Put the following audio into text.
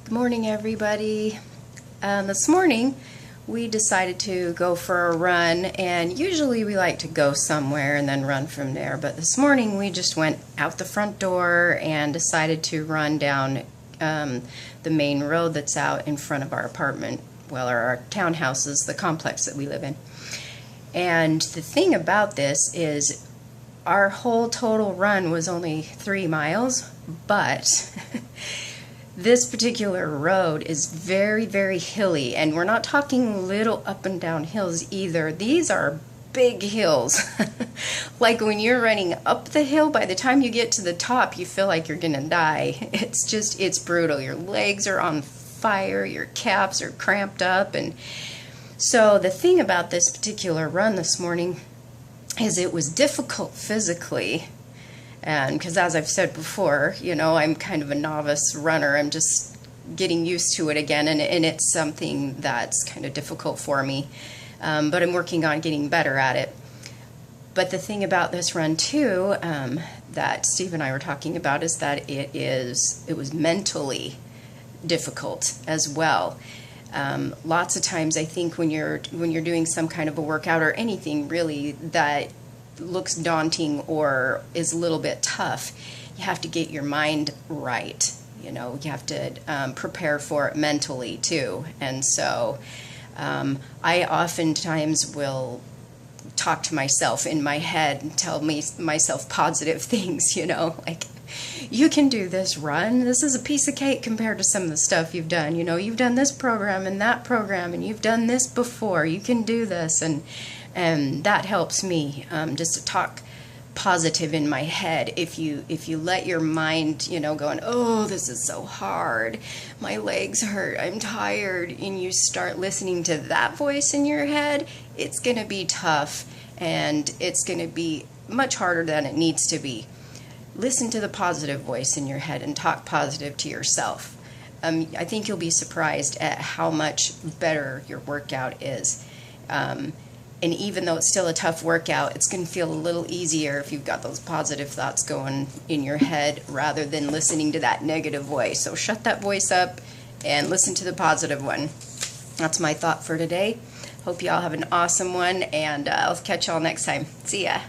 Good morning, everybody. This morning we decided to go for a run, and usually we like to go somewhere and then run from there, but this morning we just went out the front door and decided to run down the main road that's out in front of our apartment, well, our townhouses, the complex that we live in. And the thing about this is our whole total run was only 3 miles, but this particular road is very, very hilly, and we're not talking little up and down hills either. These are big hills. Like when you're running up the hill, by the time you get to the top, you feel like you're gonna die. It's brutal. Your legs are on fire, your calves are cramped up. And so the thing about this particular run this morning is it was difficult physically. And because, as I've said before, you know, I'm kind of a novice runner. I'm just getting used to it again, and it's something that's kind of difficult for me. But I'm working on getting better at it. But the thing about this run, too, that Steve and I were talking about is that it was mentally difficult as well. Lots of times, I think when you're doing some kind of a workout or anything really that looks daunting or is a little bit tough, you have to get your mind right. You know, you have to prepare for it mentally too. And so I oftentimes will talk to myself in my head and tell myself positive things, you know, like, you can do this run. This is a piece of cake compared to some of the stuff you've done. You know, you've done this program and that program, and you've done this before. You can do this. And that helps me just to talk positive in my head. If you let your mind, you know, going, oh, this is so hard, my legs hurt, I'm tired, and you start listening to that voice in your head, it's going to be tough, and it's going to be much harder than it needs to be. Listen to the positive voice in your head and talk positive to yourself. I think you'll be surprised at how much better your workout is. And even though it's still a tough workout, it's going to feel a little easier if you've got those positive thoughts going in your head rather than listening to that negative voice. So shut that voice up and listen to the positive one. That's my thought for today. Hope you all have an awesome one, and I'll catch y'all next time. See ya.